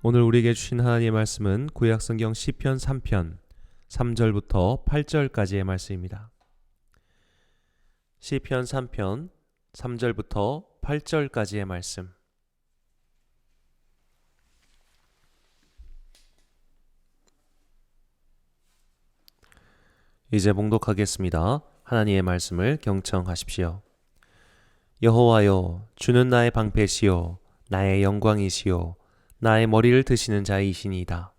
오늘 우리에게 주신 하나님의 말씀은 구약성경 시편 3편 3절부터 8절까지의 말씀입니다. 시편 3편 3절부터 8절까지의 말씀. 이제 봉독하겠습니다. 하나님의 말씀을 경청하십시오. 여호와여, 주는 나의 방패시요 나의 영광이시요 나의 머리를 드시는 자이시니이다.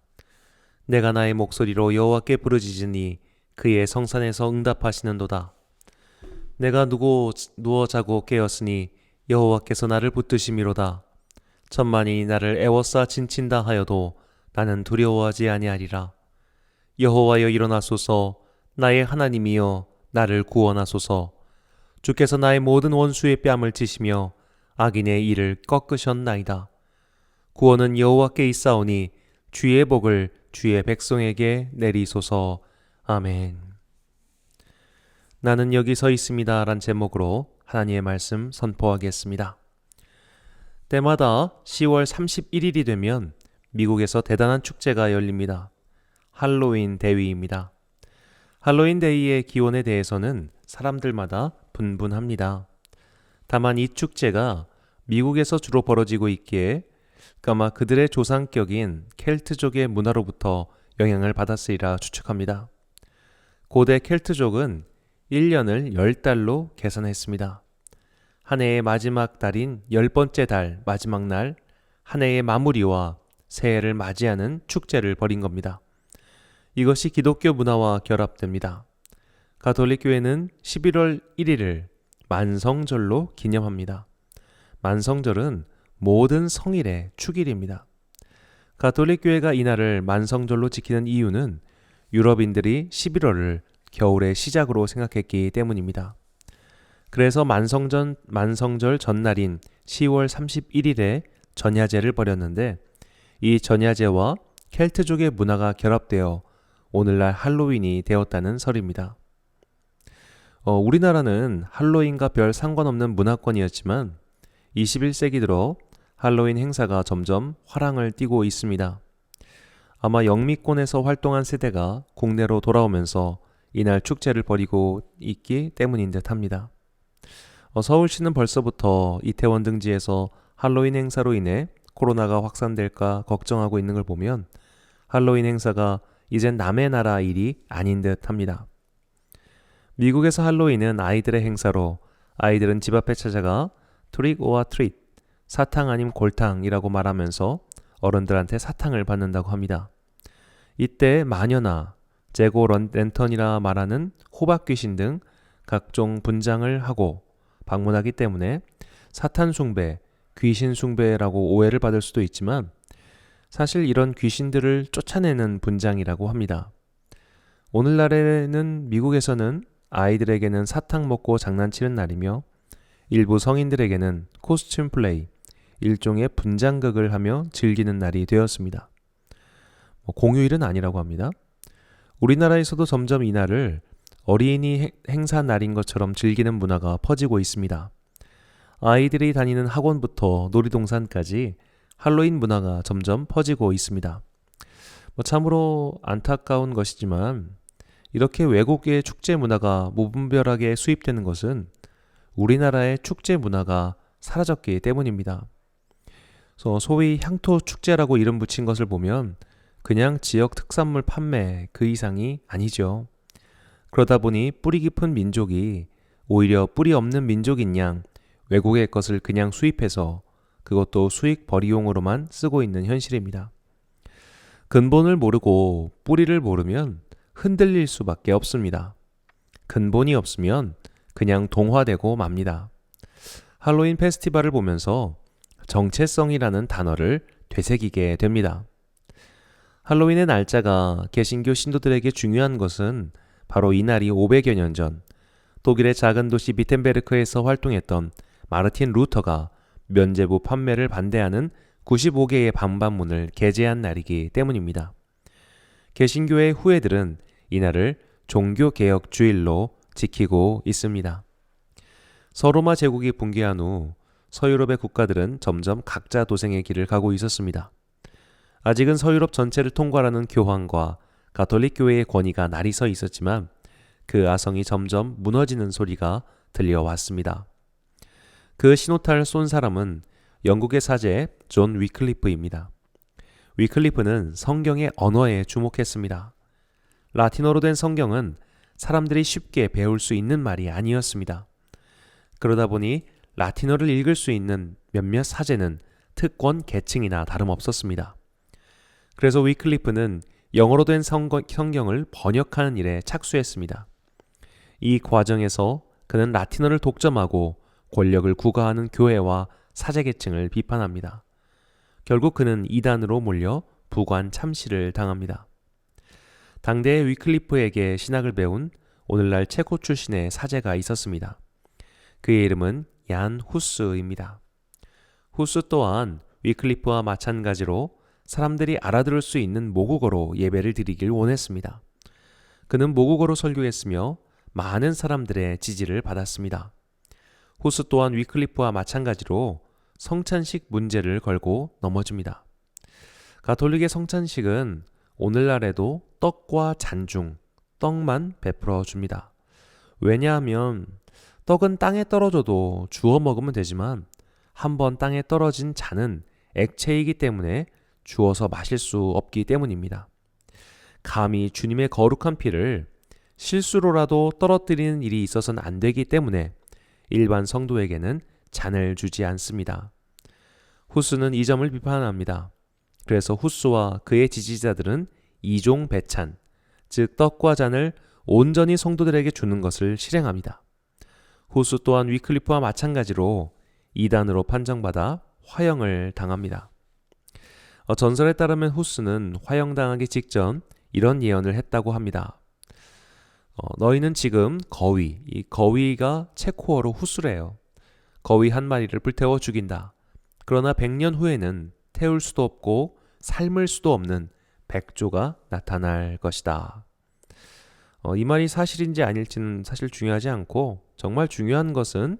내가 나의 목소리로 여호와께 부르짖으니 그의 성산에서 응답하시는도다. 내가 누워 자고 깨었으니 여호와께서 나를 붙드심이로다. 천만이 나를 애워싸 진친다 하여도 나는 두려워하지 아니하리라. 여호와여, 일어나소서. 나의 하나님이여, 나를 구원하소서. 주께서 나의 모든 원수의 뺨을 치시며 악인의 이를 꺾으셨나이다. 구원은 여호와께 있사오니 주의 복을 주의 백성에게 내리소서. 아멘. 나는 여기 서 있습니다 란 제목으로 하나님의 말씀 선포하겠습니다. 때마다 10월 31일이 되면 미국에서 대단한 축제가 열립니다. 할로윈 데이입니다. 할로윈 데이의 기원에 대해서는 사람들마다 분분합니다. 다만 이 축제가 미국에서 주로 벌어지고 있기에 아마 그들의 조상격인 켈트족의 문화로부터 영향을 받았으리라 추측합니다. 고대 켈트족은 1년을 10달로 계산했습니다. 한 해의 마지막 달인 10번째 달 마지막 날, 한 해의 마무리와 새해를 맞이하는 축제를 벌인 겁니다. 이것이 기독교 문화와 결합됩니다. 가톨릭 교회는 11월 1일을 만성절로 기념합니다. 만성절은 모든 성일의 축일입니다. 가톨릭 교회가 이날을 만성절로 지키는 이유는 유럽인들이 11월을 겨울의 시작으로 생각했기 때문입니다. 그래서 만성절 전날인 10월 31일에 전야제를 벌였는데, 이 전야제와 켈트족의 문화가 결합되어 오늘날 할로윈이 되었다는 설입니다. 우리나라는 할로윈과 별 상관없는 문화권이었지만 21세기 들어 할로윈 행사가 점점 화랑을 띠고 있습니다. 아마 영미권에서 활동한 세대가 국내로 돌아오면서 이날 축제를 벌이고 있기 때문인 듯 합니다. 서울시는 벌써부터 이태원 등지에서 할로윈 행사로 인해 코로나가 확산될까 걱정하고 있는 걸 보면 할로윈 행사가 이젠 남의 나라 일이 아닌 듯 합니다. 미국에서 할로윈은 아이들의 행사로 아이들은 집 앞에 찾아가 트릭 오어 트릿, 사탕 아님 골탕이라고 말하면서 어른들한테 사탕을 받는다고 합니다. 이때 마녀나 재고 랜턴이라 말하는 호박 귀신 등 각종 분장을 하고 방문하기 때문에 사탄 숭배, 귀신 숭배라고 오해를 받을 수도 있지만 사실 이런 귀신들을 쫓아내는 분장이라고 합니다. 오늘날에는 미국에서는 아이들에게는 사탕 먹고 장난치는 날이며 일부 성인들에게는 코스튬 플레이, 일종의 분장극을 하며 즐기는 날이 되었습니다. 공휴일은 아니라고 합니다. 우리나라에서도 점점 이 날을 어린이 행사 날인 것처럼 즐기는 문화가 퍼지고 있습니다. 아이들이 다니는 학원부터 놀이동산까지 할로윈 문화가 점점 퍼지고 있습니다. 참으로 안타까운 것이지만 이렇게 외국의 축제 문화가 무분별하게 수입되는 것은 우리나라의 축제 문화가 사라졌기 때문입니다. 소위 향토 축제라고 이름 붙인 것을 보면 그냥 지역 특산물 판매 그 이상이 아니죠. 그러다 보니 뿌리 깊은 민족이 오히려 뿌리 없는 민족인 양 외국의 것을 그냥 수입해서 그것도 수익 벌이용으로만 쓰고 있는 현실입니다. 근본을 모르고 뿌리를 모르면 흔들릴 수밖에 없습니다. 근본이 없으면 그냥 동화되고 맙니다. 할로윈 페스티벌을 보면서 정체성이라는 단어를 되새기게 됩니다. 할로윈의 날짜가 개신교 신도들에게 중요한 것은 바로 이 날이 500여 년 전 독일의 작은 도시 비텐베르크에서 활동했던 마르틴 루터가 면죄부 판매를 반대하는 95개의 반반문을 게재한 날이기 때문입니다. 개신교의 후예들은 이날을 종교개혁 주일로 지키고 있습니다. 서로마 제국이 붕괴한 후 서유럽의 국가들은 점점 각자 도생의 길을 가고 있었습니다. 아직은 서유럽 전체를 통괄하는 교황과 가톨릭 교회의 권위가 날이 서 있었지만 그 아성이 점점 무너지는 소리가 들려왔습니다. 그 신호탄을 쏜 사람은 영국의 사제 존 위클리프입니다. 위클리프는 성경의 언어에 주목했습니다. 라틴어로 된 성경은 사람들이 쉽게 배울 수 있는 말이 아니었습니다. 그러다 보니 라틴어를 읽을 수 있는 몇몇 사제는 특권 계층이나 다름없었습니다. 그래서 위클리프는 영어로 된 성경을 번역하는 일에 착수했습니다. 이 과정에서 그는 라틴어를 독점하고 권력을 구가하는 교회와 사제 계층을 비판합니다. 결국 그는 이단으로 몰려 부관 참시를 당합니다. 당대의 위클리프에게 신학을 배운 오늘날 체코 출신의 사제가 있었습니다. 그의 이름은 얀 후스입니다. 후스 또한 위클리프와 마찬가지로 사람들이 알아들을 수 있는 모국어로 예배를 드리길 원했습니다. 그는 모국어로 설교했으며 많은 사람들의 지지를 받았습니다. 후스 또한 위클리프와 마찬가지로 성찬식 문제를 걸고 넘어집니다. 가톨릭의 성찬식은 오늘날에도 떡과 잔중, 떡만 베풀어 줍니다. 왜냐하면 떡은 땅에 떨어져도 주워 먹으면 되지만 한번 땅에 떨어진 잔은 액체이기 때문에 주워서 마실 수 없기 때문입니다. 감히 주님의 거룩한 피를 실수로라도 떨어뜨리는 일이 있어서는 안 되기 때문에 일반 성도에게는 잔을 주지 않습니다. 후스는 이 점을 비판합니다. 그래서 후스와 그의 지지자들은 이종 배찬, 즉 떡과 잔을 온전히 성도들에게 주는 것을 실행합니다. 후스 또한 위클리프와 마찬가지로 이단으로 판정받아 화형을 당합니다. 전설에 따르면 후스는 화형당하기 직전 이런 예언을 했다고 합니다. 너희는 지금 거위, 이 거위가 체코어로 후스래요. 거위 한 마리를 불태워 죽인다. 그러나 100년 후에는 태울 수도 없고 삶을 수도 없는 백조가 나타날 것이다. 이 말이 사실인지 아닐지는 사실 중요하지 않고 정말 중요한 것은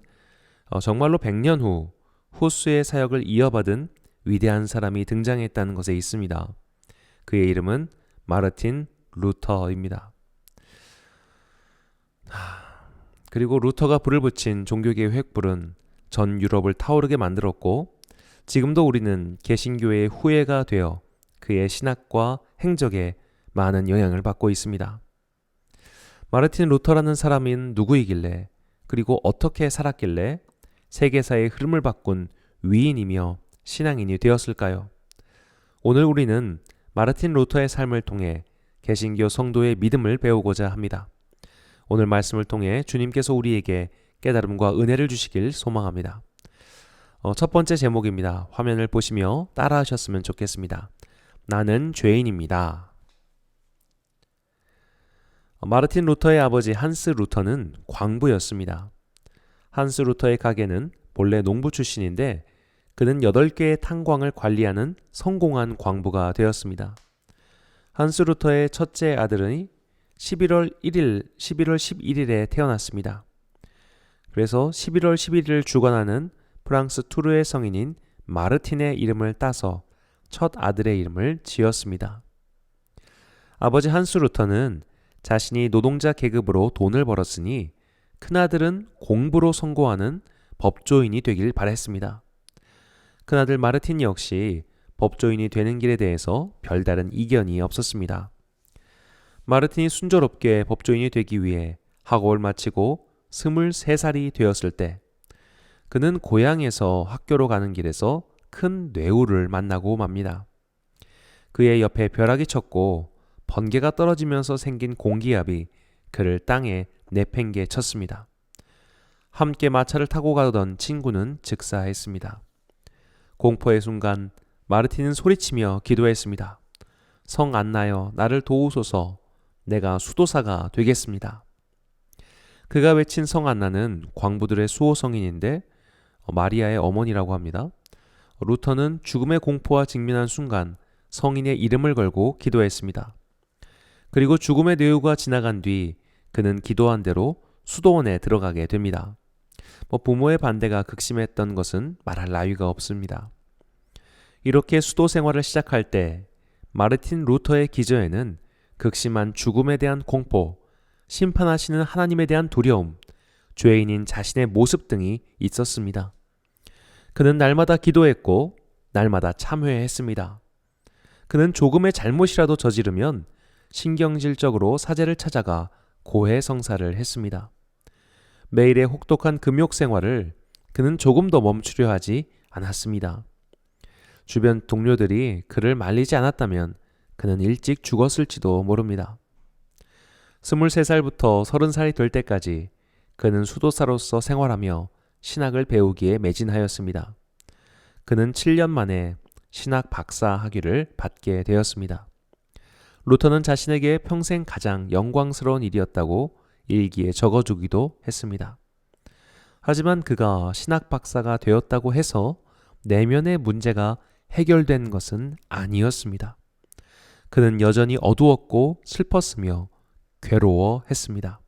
정말로 100년 후 후스의 사역을 이어받은 위대한 사람이 등장했다는 것에 있습니다. 그의 이름은 마르틴 루터입니다. 그리고 루터가 불을 붙인 종교계의 횃불은 전 유럽을 타오르게 만들었고 지금도 우리는 개신교의 후예가 되어 그의 신학과 행적에 많은 영향을 받고 있습니다. 마르틴 루터라는 사람은 누구이길래 그리고 어떻게 살았길래 세계사의 흐름을 바꾼 위인이며 신앙인이 되었을까요? 오늘 우리는 마르틴 루터의 삶을 통해 개신교 성도의 믿음을 배우고자 합니다. 오늘 말씀을 통해 주님께서 우리에게 깨달음과 은혜를 주시길 소망합니다. 첫 번째 제목입니다. 화면을 보시며 따라하셨으면 좋겠습니다. 나는 죄인입니다. 마르틴 루터의 아버지 한스 루터는 광부였습니다. 한스 루터의 가게는 본래 농부 출신인데 그는 8개의 탄광을 관리하는 성공한 광부가 되었습니다. 한스 루터의 첫째 아들은 11월 11일에 태어났습니다. 그래서 11월 11일을 주관하는 프랑스 투르의 성인인 마르틴의 이름을 따서 첫 아들의 이름을 지었습니다. 아버지 한스 루터는 자신이 노동자 계급으로 돈을 벌었으니 큰아들은 공부로 성공하는 법조인이 되길 바랬습니다. 큰아들 마르틴 역시 법조인이 되는 길에 대해서 별다른 이견이 없었습니다. 마르틴이 순조롭게 법조인이 되기 위해 학업을 마치고 23살이 되었을 때 그는 고향에서 학교로 가는 길에서 큰 뇌우를 만나고 맙니다. 그의 옆에 벼락이 쳤고 번개가 떨어지면서 생긴 공기압이 그를 땅에 내팽개 쳤습니다. 함께 마차를 타고 가던 친구는 즉사했습니다. 공포의 순간 마르틴은 소리치며 기도했습니다. 성 안나여 나를 도우소서. 내가 수도사가 되겠습니다. 그가 외친 성 안나는 광부들의 수호성인인데 마리아의 어머니라고 합니다. 루터는 죽음의 공포와 직면한 순간 성인의 이름을 걸고 기도했습니다. 그리고 죽음의 뇌우가 지나간 뒤 그는 기도한 대로 수도원에 들어가게 됩니다. 부모의 반대가 극심했던 것은 말할 나위가 없습니다. 이렇게 수도 생활을 시작할 때 마르틴 루터의 기저에는 극심한 죽음에 대한 공포, 심판하시는 하나님에 대한 두려움, 죄인인 자신의 모습 등이 있었습니다. 그는 날마다 기도했고 날마다 참회했습니다. 그는 조금의 잘못이라도 저지르면 신경질적으로 사제를 찾아가 고해성사를 했습니다. 매일의 혹독한 금욕 생활을 그는 조금도 멈추려 하지 않았습니다. 주변 동료들이 그를 말리지 않았다면 그는 일찍 죽었을지도 모릅니다. 23살부터 30살이 될 때까지 그는 수도사로서 생활하며 신학을 배우기에 매진하였습니다. 그는 7년 만에 신학 박사 학위를 받게 되었습니다. 루터는 자신에게 평생 가장 영광스러운 일이었다고 일기에 적어주기도 했습니다. 하지만 그가 신학 박사가 되었다고 해서 내면의 문제가 해결된 것은 아니었습니다. 그는 여전히 어두웠고 슬펐으며 괴로워했습니다.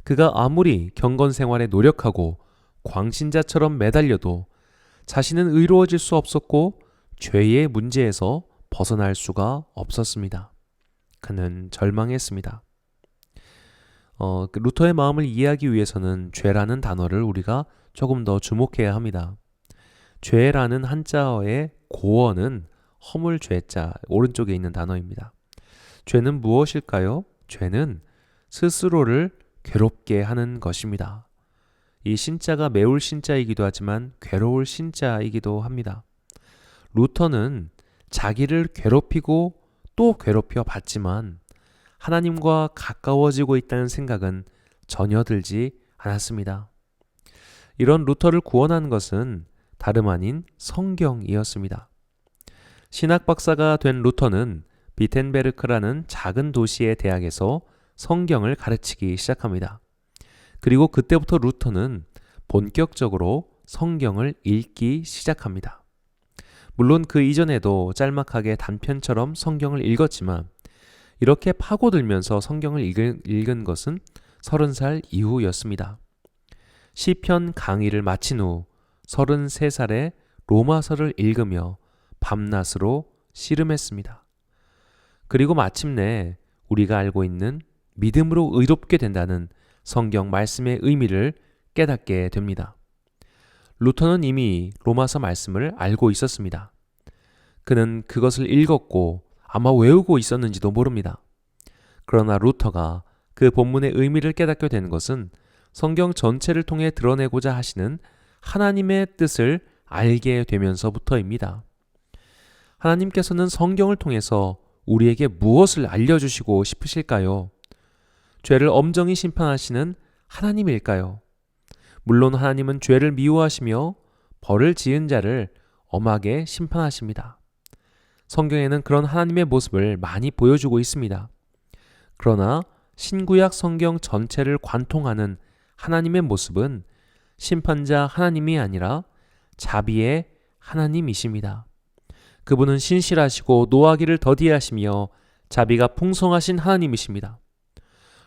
그가 아무리 경건 생활에 노력하고 광신자처럼 매달려도 자신은 의로워질 수 없었고 죄의 문제에서 벗어날 수가 없었습니다. 그는 절망했습니다. 루터의 마음을 이해하기 위해서는 죄라는 단어를 우리가 조금 더 주목해야 합니다. 죄라는 한자어의 고어는 허물 죄자 오른쪽에 있는 단어입니다. 죄는 무엇일까요? 죄는 스스로를 괴롭게 하는 것입니다. 이 신자가 매울 신자이기도 하지만 괴로울 신자이기도 합니다. 루터는 자기를 괴롭히고 또 괴롭혀 봤지만 하나님과 가까워지고 있다는 생각은 전혀 들지 않았습니다. 이런 루터를 구원한 것은 다름 아닌 성경이었습니다. 신학 박사가 된 루터는 비텐베르크라는 작은 도시의 대학에서 성경을 가르치기 시작합니다. 그리고 그때부터 루터는 본격적으로 성경을 읽기 시작합니다. 물론 그 이전에도 짤막하게 단편처럼 성경을 읽었지만 이렇게 파고들면서 성경을 읽은 것은 30살 이후였습니다. 시편 강의를 마친 후 33살에 로마서를 읽으며 밤낮으로 씨름했습니다. 그리고 마침내 우리가 알고 있는 믿음으로 의롭게 된다는 성경 말씀의 의미를 깨닫게 됩니다. 루터는 이미 로마서 말씀을 알고 있었습니다. 그는 그것을 읽었고 아마 외우고 있었는지도 모릅니다. 그러나 루터가 그 본문의 의미를 깨닫게 된 것은 성경 전체를 통해 드러내고자 하시는 하나님의 뜻을 알게 되면서부터입니다. 하나님께서는 성경을 통해서 우리에게 무엇을 알려주시고 싶으실까요? 죄를 엄정히 심판하시는 하나님일까요? 물론 하나님은 죄를 미워하시며 벌을 지은 자를 엄하게 심판하십니다. 성경에는 그런 하나님의 모습을 많이 보여주고 있습니다. 그러나 신구약 성경 전체를 관통하는 하나님의 모습은 심판자 하나님이 아니라 자비의 하나님이십니다. 그분은 신실하시고 노하기를 더디하시며 자비가 풍성하신 하나님이십니다.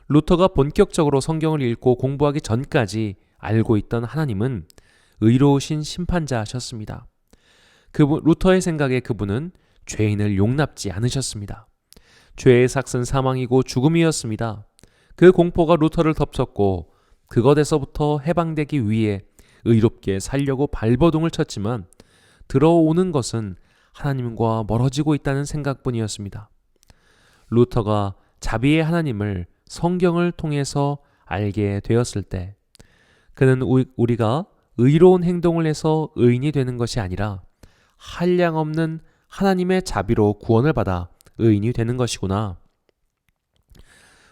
루터가 본격적으로 성경을 읽고 공부하기 전까지 알고 있던 하나님은 의로우신 심판자셨습니다. 루터의 생각에 그분은 죄인을 용납지 않으셨습니다. 죄의 삭은 사망이고 죽음이었습니다. 그 공포가 루터를 덮쳤고 그것에서부터 해방되기 위해 의롭게 살려고 발버둥을 쳤지만 들어오는 것은 하나님과 멀어지고 있다는 생각뿐이었습니다. 루터가 자비의 하나님을 성경을 통해서 알게 되었을 때 그는 우리가 의로운 행동을 해서 의인이 되는 것이 아니라 한량없는 하나님의 자비로 구원을 받아 의인이 되는 것이구나.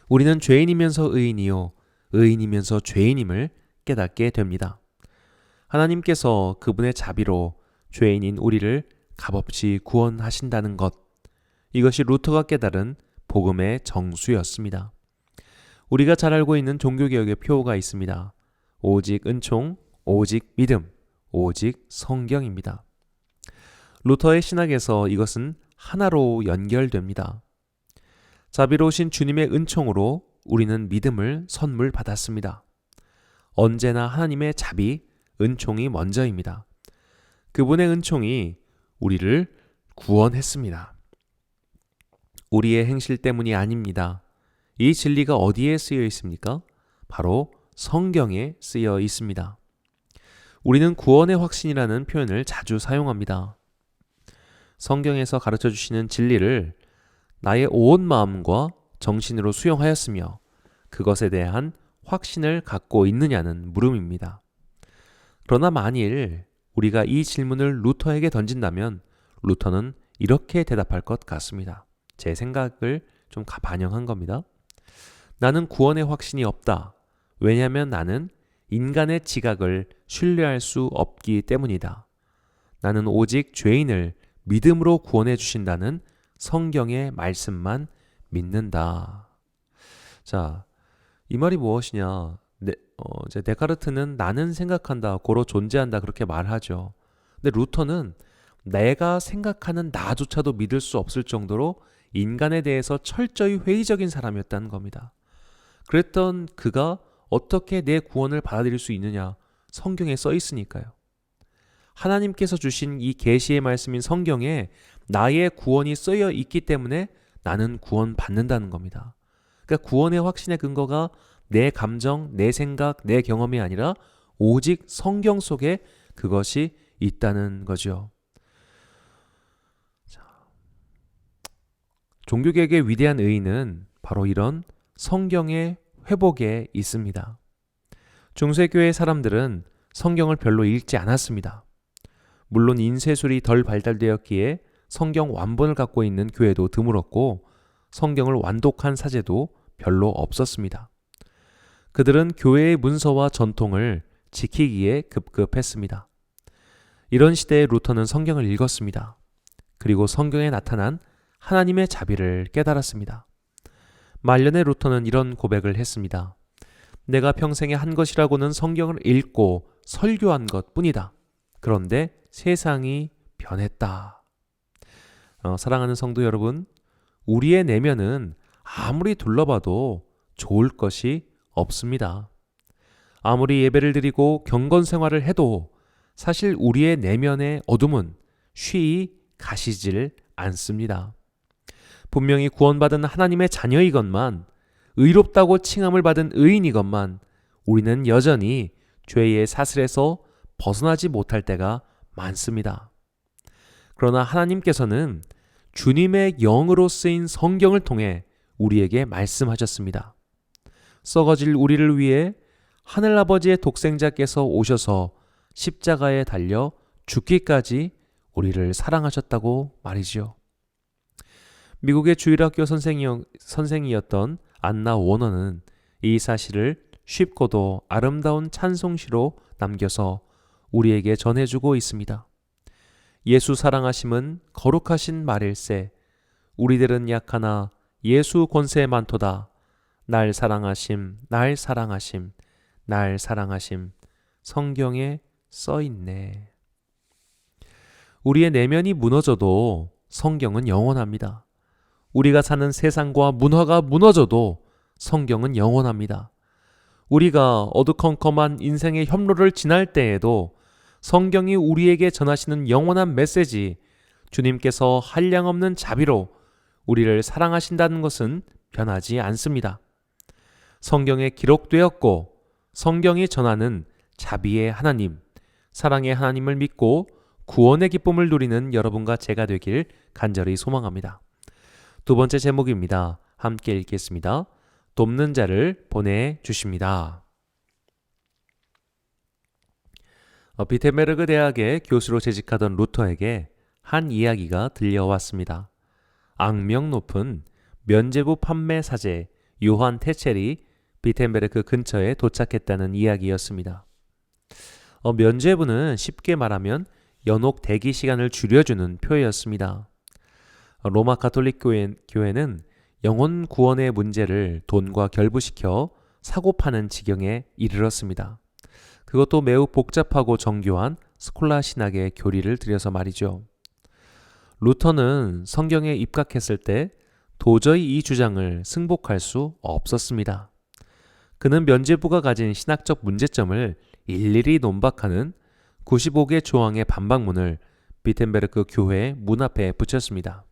우리는 죄인이면서 의인이요 의인이면서 죄인임을 깨닫게 됩니다. 하나님께서 그분의 자비로 죄인인 우리를 값없이 구원하신다는 것, 이것이 루터가 깨달은 복음의 정수였습니다. 우리가 잘 알고 있는 종교개혁의 표어가 있습니다. 오직 은총, 오직 믿음, 오직 성경입니다. 루터의 신학에서 이것은 하나로 연결됩니다. 자비로우신 주님의 은총으로 우리는 믿음을 선물 받았습니다. 언제나 하나님의 자비, 은총이 먼저입니다. 그분의 은총이 우리를 구원했습니다. 우리의 행실 때문이 아닙니다. 이 진리가 어디에 쓰여 있습니까? 바로 성경에 쓰여 있습니다. 우리는 구원의 확신이라는 표현을 자주 사용합니다. 성경에서 가르쳐 주시는 진리를 나의 온 마음과 정신으로 수용하였으며 그것에 대한 확신을 갖고 있느냐는 물음입니다. 그러나 만일 우리가 이 질문을 루터에게 던진다면 루터는 이렇게 대답할 것 같습니다. 제 생각을 좀 반영한 겁니다. 나는 구원의 확신이 없다. 왜냐하면 나는 인간의 지각을 신뢰할 수 없기 때문이다. 나는 오직 죄인을 믿음으로 구원해 주신다는 성경의 말씀만 믿는다. 자, 이 말이 무엇이냐? 데카르트는 나는 생각한다, 고로 존재한다 그렇게 말하죠. 근데 루터는 내가 생각하는 나조차도 믿을 수 없을 정도로 인간에 대해서 철저히 회의적인 사람이었다는 겁니다. 그랬던 그가 어떻게 내 구원을 받아들일 수 있느냐? 성경에 써 있으니까요. 하나님께서 주신 이 계시의 말씀인 성경에 나의 구원이 쓰여 있기 때문에 나는 구원 받는다는 겁니다. 그러니까 구원의 확신의 근거가 내 감정, 내 생각, 내 경험이 아니라 오직 성경 속에 그것이 있다는 거죠. 종교개혁의 위대한 의의는 바로 이런 성경의 회복에 있습니다. 중세교회 사람들은 성경을 별로 읽지 않았습니다. 물론 인쇄술이 덜 발달되었기에 성경 완본을 갖고 있는 교회도 드물었고 성경을 완독한 사제도 별로 없었습니다. 그들은 교회의 문서와 전통을 지키기에 급급했습니다. 이런 시대에 루터는 성경을 읽었습니다. 그리고 성경에 나타난 하나님의 자비를 깨달았습니다. 말년에 루터는 이런 고백을 했습니다. 내가 평생에 한 것이라고는 성경을 읽고 설교한 것 뿐이다. 그런데 세상이 변했다. 사랑하는 성도 여러분, 우리의 내면은 아무리 둘러봐도 좋을 것이 없습니다. 아무리 예배를 드리고 경건 생활을 해도 사실 우리의 내면의 어둠은 쉬이 가시질 않습니다. 분명히 구원받은 하나님의 자녀이건만, 의롭다고 칭함을 받은 의인이건만 우리는 여전히 죄의 사슬에서 벗어나지 못할 때가 많습니다. 그러나 하나님께서는 주님의 영으로 쓰인 성경을 통해 우리에게 말씀하셨습니다. 썩어질 우리를 위해 하늘아버지의 독생자께서 오셔서 십자가에 달려 죽기까지 우리를 사랑하셨다고 말이죠. 미국의 주일학교 선생이었던 안나 워너는 이 사실을 쉽고도 아름다운 찬송시로 남겨서 우리에게 전해주고 있습니다. 예수 사랑하심은 거룩하신 말일세. 우리들은 약하나 예수 권세 많도다. 날 사랑하심, 날 사랑하심, 날 사랑하심. 성경에 써있네. 우리의 내면이 무너져도 성경은 영원합니다. 우리가 사는 세상과 문화가 무너져도 성경은 영원합니다. 우리가 어두컴컴한 인생의 협로를 지날 때에도 성경이 우리에게 전하시는 영원한 메시지, 주님께서 한량없는 자비로 우리를 사랑하신다는 것은 변하지 않습니다. 성경에 기록되었고 성경이 전하는 자비의 하나님, 사랑의 하나님을 믿고 구원의 기쁨을 누리는 여러분과 제가 되길 간절히 소망합니다. 두 번째 제목입니다. 함께 읽겠습니다. 돕는 자를 보내주십니다. 비텐베르그 대학의 교수로 재직하던 루터에게 한 이야기가 들려왔습니다. 악명 높은 면죄부 판매 사제 요한 테첼이 비텐베르크 근처에 도착했다는 이야기였습니다. 면죄부는 쉽게 말하면 연옥 대기 시간을 줄여주는 표였습니다. 로마 가톨릭 교회는 영혼 구원의 문제를 돈과 결부시켜 사고 파는 지경에 이르렀습니다. 그것도 매우 복잡하고 정교한 스콜라 신학의 교리를 들여서 말이죠. 루터는 성경에 입각했을 때 도저히 이 주장을 승복할 수 없었습니다. 그는 면죄부가 가진 신학적 문제점을 일일이 논박하는 95개 조항의 반박문을 비텐베르크 교회 문 앞에 붙였습니다.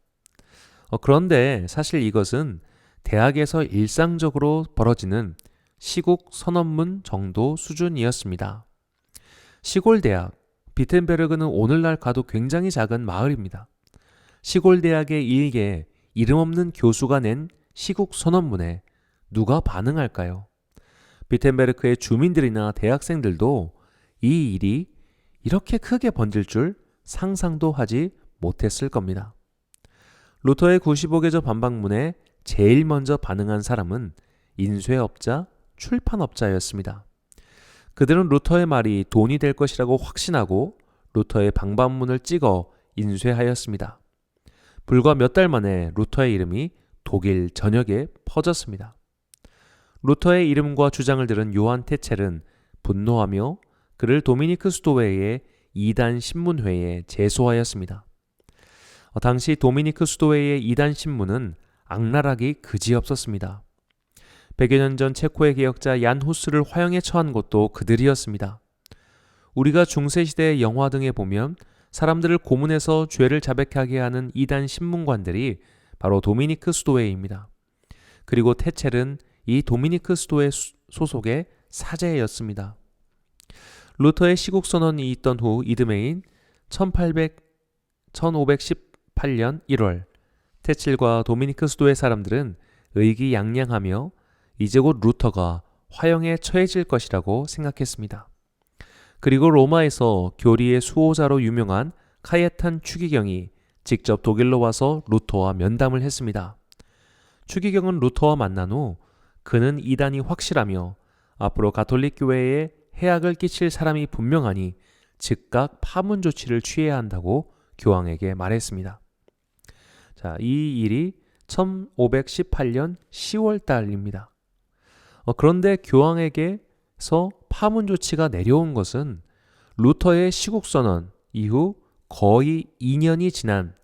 그런데 사실 이것은 대학에서 일상적으로 벌어지는 시국 선언문 정도 수준이었습니다. 시골 대학, 비텐베르그는 오늘날 가도 굉장히 작은 마을입니다. 시골 대학의 일개에 이름 없는 교수가 낸 시국 선언문에 누가 반응할까요? 비텐베르크의 주민들이나 대학생들도 이 일이 이렇게 크게 번질 줄 상상도 하지 못했을 겁니다. 루터의 95개조 반박문에 제일 먼저 반응한 사람은 인쇄업자, 출판업자였습니다. 그들은 루터의 말이 돈이 될 것이라고 확신하고 루터의 방반문을 찍어 인쇄하였습니다. 불과 몇 달 만에 루터의 이름이 독일 전역에 퍼졌습니다. 루터의 이름과 주장을 들은 요한 테첼은 분노하며 그를 도미니크 수도회의 이단 신문회에 제소하였습니다. 당시 도미니크 수도회의 이단 신문은 악랄하기 그지없었습니다. 100여 년 전 체코의 개혁자 얀 후스를 화형에 처한 것도 그들이었습니다. 우리가 중세시대의 영화 등에 보면 사람들을 고문해서 죄를 자백하게 하는 이단 신문관들이 바로 도미니크 수도회입니다. 그리고 테첼은 이 도미니크 수도회 소속의 사제였습니다. 루터의 시국선언이 있던 후 이듬해인 1518년 1월 테첼과 도미니크 수도회 사람들은 의기양양하며 이제 곧 루터가 화형에 처해질 것이라고 생각했습니다. 그리고 로마에서 교리의 수호자로 유명한 카예탄 추기경이 직접 독일로 와서 루터와 면담을 했습니다. 추기경은 루터와 만난 후 그는 이단이 확실하며 앞으로 가톨릭 교회에 해악을 끼칠 사람이 분명하니 즉각 파문 조치를 취해야 한다고 교황에게 말했습니다. 자, 이 일이 1518년 10월 달입니다. 그런데 교황에게서 파문 조치가 내려온 것은 루터의 시국선언 이후 거의 2년이 지난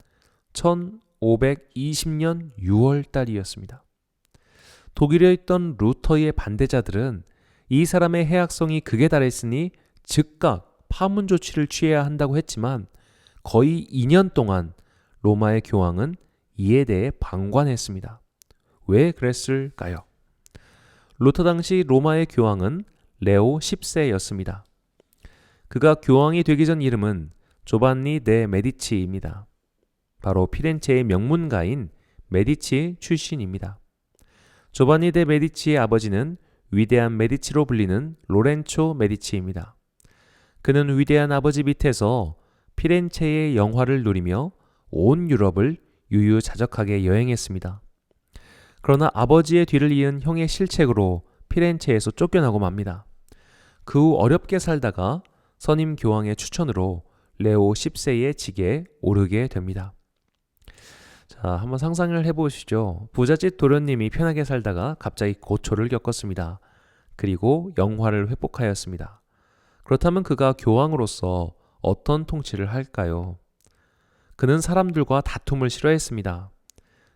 1520년 6월 달이었습니다. 독일에 있던 루터의 반대자들은 이 사람의 해악성이 극에 달했으니 즉각 파문 조치를 취해야 한다고 했지만 거의 2년 동안 로마의 교황은 이에 대해 방관했습니다. 왜 그랬을까요? 루터 당시 로마의 교황은 레오 10세였습니다. 그가 교황이 되기 전 이름은 조반니 데 메디치입니다. 바로 피렌체의 명문가인 메디치 출신입니다. 조반니 데 메디치의 아버지는 위대한 메디치로 불리는 로렌초 메디치입니다. 그는 위대한 아버지 밑에서 피렌체의 영화를 누리며 온 유럽을 유유자적하게 여행했습니다. 그러나 아버지의 뒤를 이은 형의 실책으로 피렌체에서 쫓겨나고 맙니다. 그 후 어렵게 살다가 선임 교황의 추천으로 레오 10세의 직에 오르게 됩니다. 자, 한번 상상을 해보시죠. 부잣집 도련님이 편하게 살다가 갑자기 고초를 겪었습니다. 그리고 영화를 회복하였습니다. 그렇다면 그가 교황으로서 어떤 통치를 할까요? 그는 사람들과 다툼을 싫어했습니다.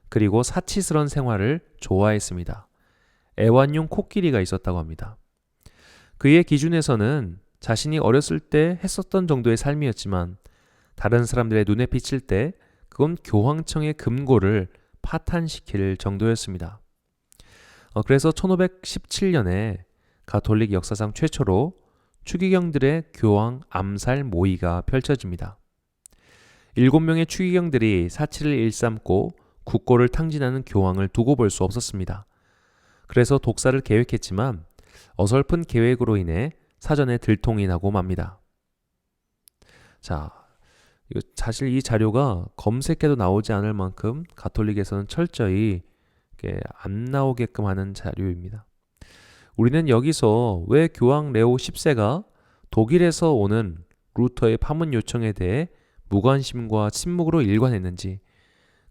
그리고 사치스러운 생활을 좋아했습니다. 애완용 코끼리가 있었다고 합니다. 그의 기준에서는 자신이 어렸을 때 했었던 정도의 삶이었지만 다른 사람들의 눈에 비칠 때 그건 교황청의 금고를 파탄시킬 정도였습니다. 그래서 1517년에 가톨릭 역사상 최초로 추기경들의 교황 암살 모의가 펼쳐집니다. 7명의 추기경들이 사치를 일삼고 국고를 탕진하는 교황을 두고 볼 수 없었습니다. 그래서 독사를 계획했지만 어설픈 계획으로 인해 사전에 들통이 나고 맙니다. 자, 사실 이 자료가 검색해도 나오지 않을 만큼 가톨릭에서는 철저히 안 나오게끔 하는 자료입니다. 우리는 여기서 왜 교황 레오 10세가 독일에서 오는 루터의 파문 요청에 대해 무관심과 침묵으로 일관했는지,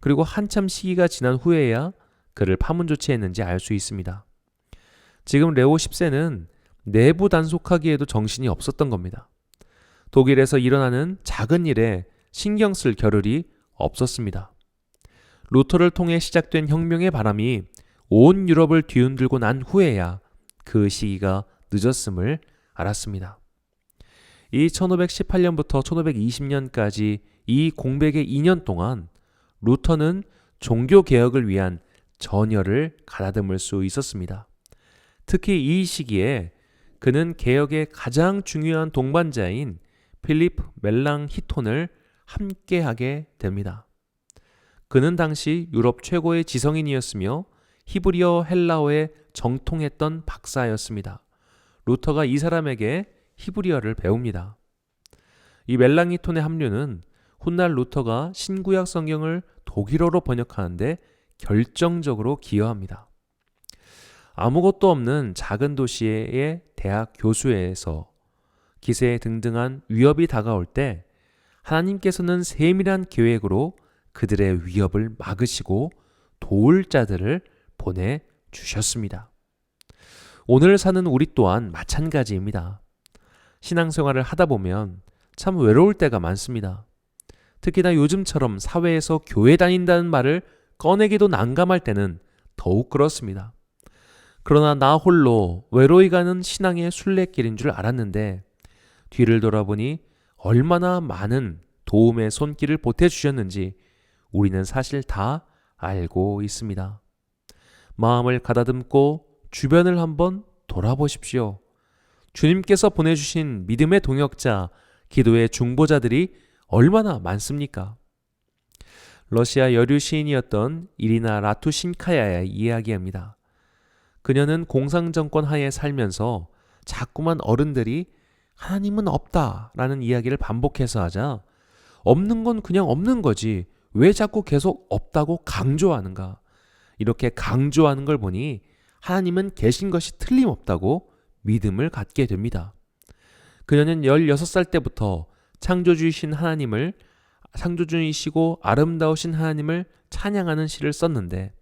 그리고 한참 시기가 지난 후에야 그를 파문 조치했는지 알 수 있습니다. 지금 레오 10세는 내부 단속하기에도 정신이 없었던 겁니다. 독일에서 일어나는 작은 일에 신경 쓸 겨를이 없었습니다. 루터를 통해 시작된 혁명의 바람이 온 유럽을 뒤흔들고 난 후에야 그 시기가 늦었음을 알았습니다. 이 1518년부터 1520년까지 이 공백의 2년 동안 루터는 종교 개혁을 위한 전열을 가다듬을 수 있었습니다. 특히 이 시기에 그는 개혁의 가장 중요한 동반자인 필립 멜랑히톤을 함께하게 됩니다. 그는 당시 유럽 최고의 지성인이었으며 히브리어 헬라어에 정통했던 박사였습니다. 루터가 이 사람에게 히브리어를 배웁니다. 이 멜랑히톤의 합류는 훗날 루터가 신구약 성경을 독일어로 번역하는데 결정적으로 기여합니다. 아무것도 없는 작은 도시의 대학 교수회에서 기세 등등한 위협이 다가올 때 하나님께서는 세밀한 계획으로 그들의 위협을 막으시고 도울 자들을 보내주셨습니다. 오늘 사는 우리 또한 마찬가지입니다. 신앙생활을 하다 보면 참 외로울 때가 많습니다. 특히나 요즘처럼 사회에서 교회 다닌다는 말을 꺼내기도 난감할 때는 더욱 그렇습니다. 그러나 나 홀로 외로이 가는 신앙의 순례길인 줄 알았는데 뒤를 돌아보니 얼마나 많은 도움의 손길을 보태주셨는지 우리는 사실 다 알고 있습니다. 마음을 가다듬고 주변을 한번 돌아보십시오. 주님께서 보내주신 믿음의 동역자, 기도의 중보자들이 얼마나 많습니까? 러시아 여류 시인이었던 이리나 라투신카야의 이야기입니다. 그녀는 공상정권 하에 살면서 자꾸만 어른들이 하나님은 없다라는 이야기를 반복해서 하자 없는 건 그냥 없는 거지 왜 자꾸 계속 없다고 강조하는가? 이렇게 강조하는 걸 보니 하나님은 계신 것이 틀림없다고 믿음을 갖게 됩니다. 그녀는 16살 때부터 창조주이시고 아름다우신 하나님을 찬양하는 시를 썼는데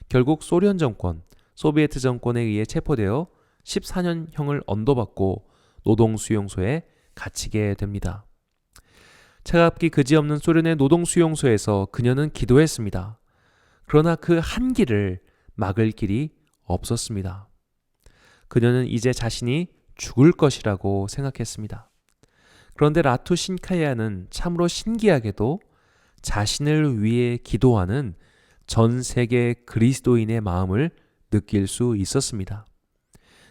결국 소비에트 정권에 의해 체포되어 14년형을 언도받고 노동수용소에 갇히게 됩니다. 차갑기 그지없는 소련의 노동수용소에서 그녀는 기도했습니다. 그러나 그 한기를 막을 길이 없었습니다. 그녀는 이제 자신이 죽을 것이라고 생각했습니다. 그런데 라투신카야는 참으로 신기하게도 자신을 위해 기도하는 전 세계 그리스도인의 마음을 느낄 수 있었습니다.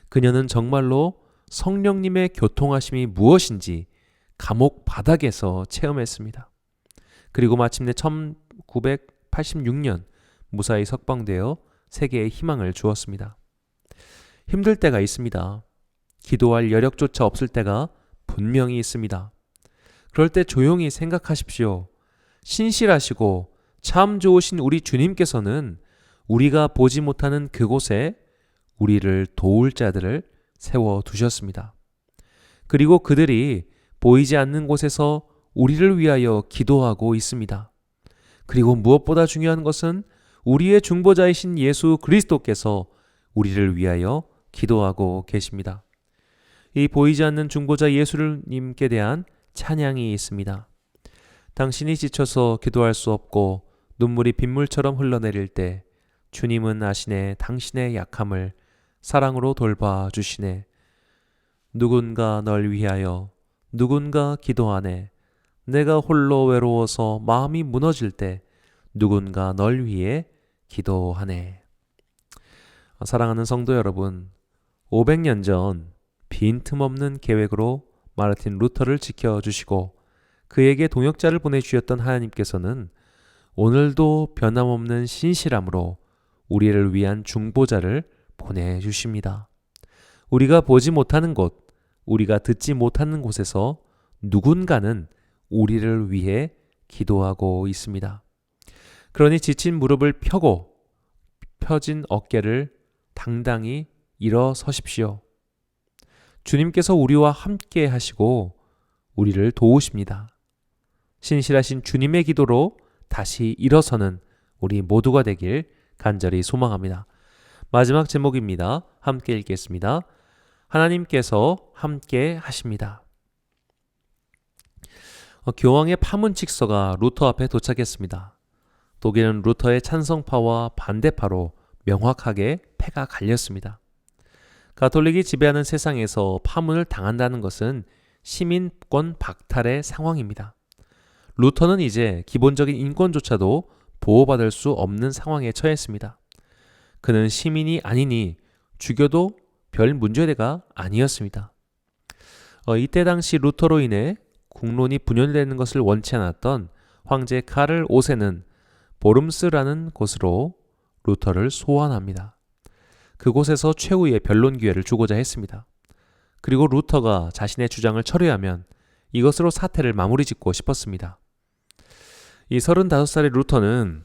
그녀는 정말로 성령님의 교통하심이 무엇인지 감옥 바닥에서 체험했습니다. 그리고 마침내 1986년 무사히 석방되어 세계에 희망을 주었습니다. 힘들 때가 있습니다. 기도할 여력조차 없을 때가 분명히 있습니다. 그럴 때 조용히 생각하십시오. 신실하시고 참 좋으신 우리 주님께서는 우리가 보지 못하는 그곳에 우리를 도울 자들을 세워두셨습니다. 그리고 그들이 보이지 않는 곳에서 우리를 위하여 기도하고 있습니다. 그리고 무엇보다 중요한 것은 우리의 중보자이신 예수 그리스도께서 우리를 위하여 기도하고 계십니다. 이 보이지 않는 중보자 예수님께 대한 찬양이 있습니다. 당신이 지쳐서 기도할 수 없고 눈물이 빗물처럼 흘러내릴 때 주님은 아시네 당신의 약함을 사랑으로 돌봐주시네. 누군가 널 위하여 누군가 기도하네. 내가 홀로 외로워서 마음이 무너질 때 누군가 널 위해 기도하네. 사랑하는 성도 여러분, 500년 전 빈틈없는 계획으로 마르틴 루터를 지켜주시고 그에게 동역자를 보내주셨던 하나님께서는 오늘도 변함없는 신실함으로 우리를 위한 중보자를 보내주십니다. 우리가 보지 못하는 곳, 우리가 듣지 못하는 곳에서 누군가는 우리를 위해 기도하고 있습니다. 그러니 지친 무릎을 펴고 펴진 어깨를 당당히 일어서십시오. 주님께서 우리와 함께 하시고 우리를 도우십니다. 신실하신 주님의 기도로 다시 일어서는 우리 모두가 되길 간절히 소망합니다. 마지막 제목입니다. 함께 읽겠습니다. 하나님께서 함께 하십니다. 교황의 파문칙서가 루터 앞에 도착했습니다. 독일은 루터의 찬성파와 반대파로 명확하게 패가 갈렸습니다. 가톨릭이 지배하는 세상에서 파문을 당한다는 것은 시민권 박탈의 상황입니다. 루터는 이제 기본적인 인권조차도 보호받을 수 없는 상황에 처했습니다. 그는 시민이 아니니 죽여도 별 문제가 아니었습니다. 이때 당시 루터로 인해 국론이 분열되는 것을 원치 않았던 황제 카를 5세는 보름스라는 곳으로 루터를 소환합니다. 그곳에서 최후의 변론 기회를 주고자 했습니다. 그리고 루터가 자신의 주장을 철회하면 이것으로 사태를 마무리 짓고 싶었습니다. 이 35살의 루터는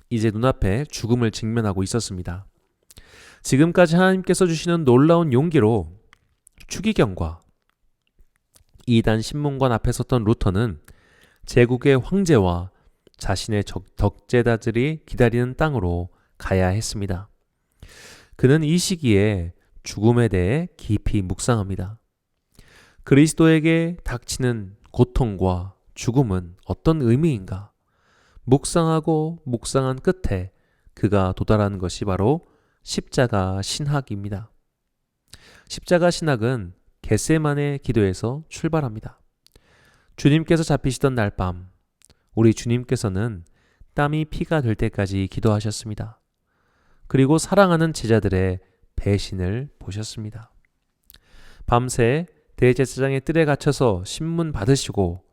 이제 눈앞에 죽음을 직면하고 있었습니다. 지금까지 하나님께서 주시는 놀라운 용기로 추기경과 이단 신문관 앞에 섰던 루터는 제국의 황제와 자신의 덕제자들이 기다리는 땅으로 가야 했습니다. 그는 이 시기에 죽음에 대해 깊이 묵상합니다. 그리스도에게 닥치는 고통과 죽음은 어떤 의미인가? 묵상하고 묵상한 끝에 그가 도달한 것이 바로 십자가 신학입니다. 십자가 신학은 겟세마네 기도에서 출발합니다. 주님께서 잡히시던 날 밤, 우리 주님께서는 땀이 피가 될 때까지 기도하셨습니다. 그리고 사랑하는 제자들의 배신을 보셨습니다. 밤새 대제사장의 뜰에 갇혀서 신문 받으시고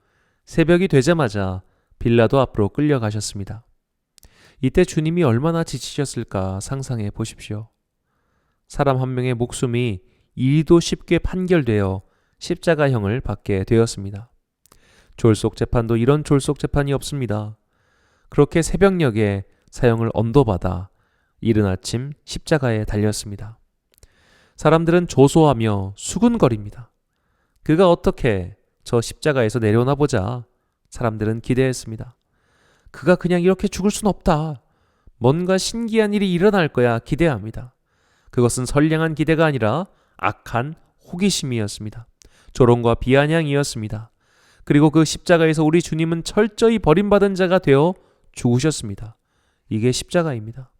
새벽이 되자마자 빌라도 앞으로 끌려가셨습니다. 이때 주님이 얼마나 지치셨을까 상상해 보십시오. 사람 한 명의 목숨이 이리도 쉽게 판결되어 십자가형을 받게 되었습니다. 졸속재판도 이런 졸속재판이 없습니다. 그렇게 새벽녘에 사형을 언도받아 이른 아침 십자가에 달렸습니다. 사람들은 조소하며 수군거립니다. 그가 어떻게 저 십자가에서 내려오나 보자 사람들은 기대했습니다. 그가 그냥 이렇게 죽을 순 없다. 뭔가 신기한 일이 일어날 거야 기대합니다. 그것은 선량한 기대가 아니라 악한 호기심이었습니다. 조롱과 비아냥이었습니다. 그리고 그 십자가에서 우리 주님은 철저히 버림받은 자가 되어 죽으셨습니다. 이게 십자가입니다.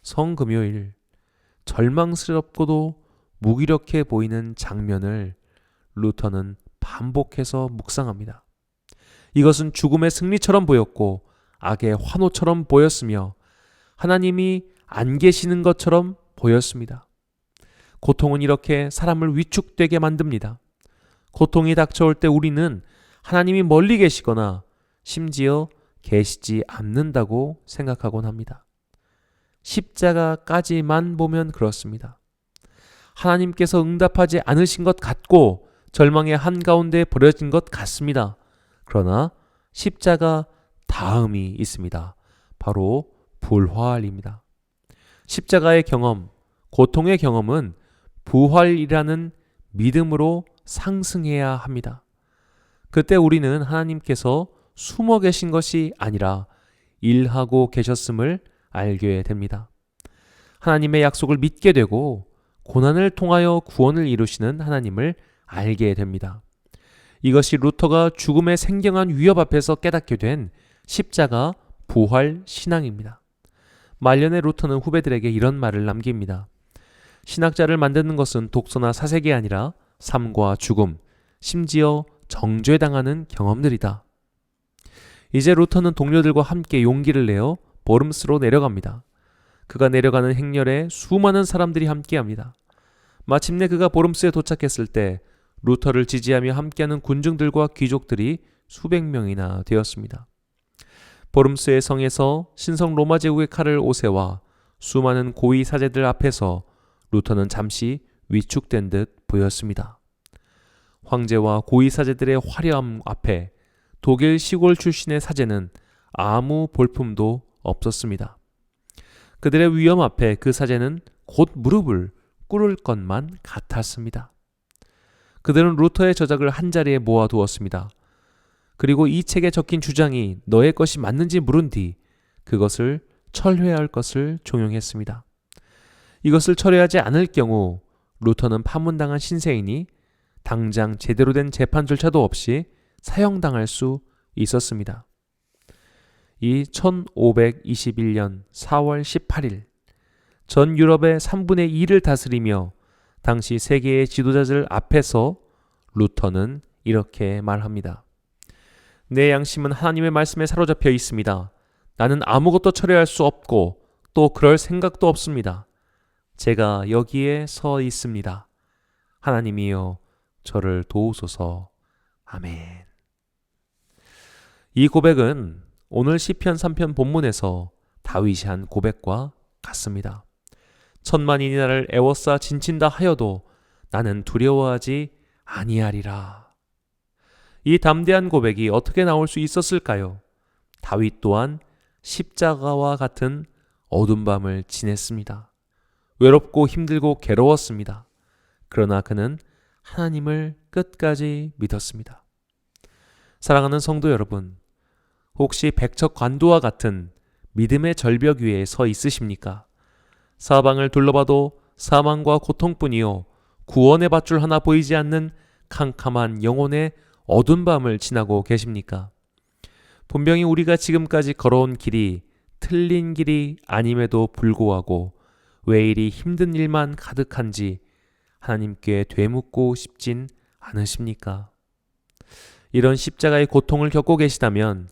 성금요일, 절망스럽고도 무기력해 보이는 장면을 루터는 반복해서 묵상합니다. 이것은 죽음의 승리처럼 보였고 악의 환호처럼 보였으며 하나님이 안 계시는 것처럼 보였습니다. 고통은 이렇게 사람을 위축되게 만듭니다. 고통이 닥쳐올 때 우리는 하나님이 멀리 계시거나 심지어 계시지 않는다고 생각하곤 합니다. 십자가까지만 보면 그렇습니다. 하나님께서 응답하지 않으신 것 같고 절망의 한가운데 버려진 것 같습니다. 그러나 십자가 다음이 있습니다. 바로 부활입니다. 십자가의 경험, 고통의 경험은 부활이라는 믿음으로 상승해야 합니다. 그때 우리는 하나님께서 숨어 계신 것이 아니라 일하고 계셨음을 알게 됩니다. 하나님의 약속을 믿게 되고 고난을 통하여 구원을 이루시는 하나님을 알게 됩니다. 이것이 루터가 죽음의 생경한 위협 앞에서 깨닫게 된 십자가 부활 신앙입니다. 말년의 루터는 후배들에게 이런 말을 남깁니다. 신학자를 만드는 것은 독서나 사색이 아니라 삶과 죽음, 심지어 정죄당하는 경험들이다. 이제 루터는 동료들과 함께 용기를 내어 보름스로 내려갑니다. 그가 내려가는 행렬에 수많은 사람들이 함께합니다. 마침내 그가 보름스에 도착했을 때 루터를 지지하며 함께하는 군중들과 귀족들이 수백 명이나 되었습니다. 보름스의 성에서 신성 로마 제국의 카를 5세와 수많은 고위 사제들 앞에서 루터는 잠시 위축된 듯 보였습니다. 황제와 고위 사제들의 화려함 앞에 독일 시골 출신의 사제는 아무 볼품도 없었습니다. 그들의 위험 앞에 그 사제는 곧 무릎을 꿇을 것만 같았습니다. 그들은 루터의 저작을 한자리에 모아두었습니다. 그리고 이 책에 적힌 주장이 너의 것이 맞는지 물은 뒤 그것을 철회할 것을 종용했습니다. 이것을 철회하지 않을 경우 루터는 파문당한 신세인이 당장 제대로 된 재판 절차도 없이 사형당할 수 있었습니다. 이 1521년 4월 18일 전 유럽의 3분의 2를 다스리며 당시 세계의 지도자들 앞에서 루터는 이렇게 말합니다. 내 양심은 하나님의 말씀에 사로잡혀 있습니다. 나는 아무것도 처리할 수 없고 또 그럴 생각도 없습니다. 제가 여기에 서 있습니다. 하나님이여 저를 도우소서. 아멘. 이 고백은 오늘 시편 3편 본문에서 다윗이 한 고백과 같습니다. 천만인이 나를 애워싸 진친다 하여도 나는 두려워하지 아니하리라. 이 담대한 고백이 어떻게 나올 수 있었을까요? 다윗 또한 십자가와 같은 어두운 밤을 지냈습니다. 외롭고 힘들고 괴로웠습니다. 그러나 그는 하나님을 끝까지 믿었습니다. 사랑하는 성도 여러분, 혹시 백척관두와 같은 믿음의 절벽 위에 서 있으십니까? 사방을 둘러봐도 사망과 고통뿐이요 구원의 밧줄 하나 보이지 않는 캄캄한 영혼의 어두운 밤을 지나고 계십니까? 분명히 우리가 지금까지 걸어온 길이 틀린 길이 아님에도 불구하고 왜 이리 힘든 일만 가득한지 하나님께 되묻고 싶진 않으십니까? 이런 십자가의 고통을 겪고 계시다면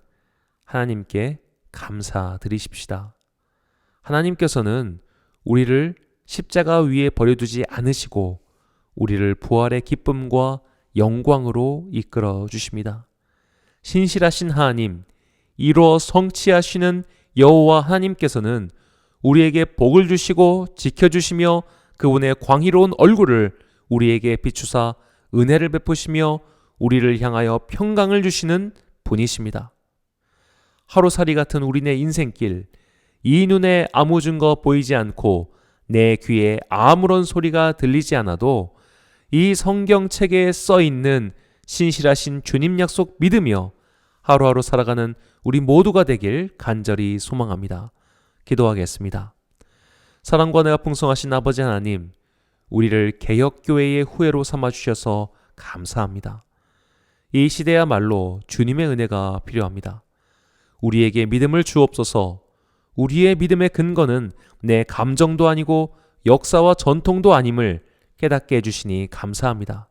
하나님께 감사드리십시다. 하나님께서는 우리를 십자가 위에 버려두지 않으시고 우리를 부활의 기쁨과 영광으로 이끌어 주십니다. 신실하신 하나님, 이루어 성취하시는 여호와 하나님께서는 우리에게 복을 주시고 지켜주시며 그분의 광희로운 얼굴을 우리에게 비추사 은혜를 베푸시며 우리를 향하여 평강을 주시는 분이십니다. 하루살이 같은 우리네 인생길, 이 눈에 아무 증거 보이지 않고 내 귀에 아무런 소리가 들리지 않아도 이 성경책에 써 있는 신실하신 주님 약속 믿으며 하루하루 살아가는 우리 모두가 되길 간절히 소망합니다. 기도하겠습니다. 사랑과 은혜가 풍성하신 아버지 하나님, 우리를 개혁교회의 후예로 삼아주셔서 감사합니다. 이 시대야말로 주님의 은혜가 필요합니다. 우리에게 믿음을 주옵소서. 우리의 믿음의 근거는 내 감정도 아니고 역사와 전통도 아님을 깨닫게 해주시니 감사합니다.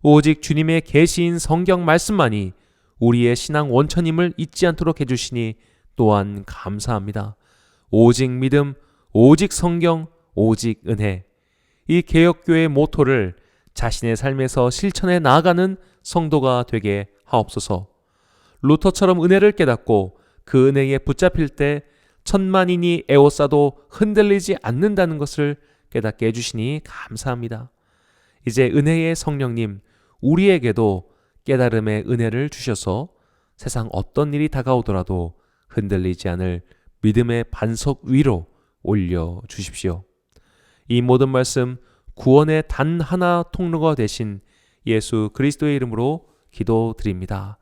오직 주님의 계시인 성경 말씀만이 우리의 신앙 원천임을 잊지 않도록 해주시니 또한 감사합니다. 오직 믿음, 오직 성경, 오직 은혜. 이 개혁교회의 모토를 자신의 삶에서 실천해 나아가는 성도가 되게 하옵소서. 루터처럼 은혜를 깨닫고 그 은혜에 붙잡힐 때 천만인이 에워싸도 흔들리지 않는다는 것을 깨닫게 해주시니 감사합니다. 이제 은혜의 성령님, 우리에게도 깨달음의 은혜를 주셔서 세상 어떤 일이 다가오더라도 흔들리지 않을 믿음의 반석 위로 올려주십시오. 이 모든 말씀 구원의 단 하나 통로가 되신 예수 그리스도의 이름으로 기도드립니다.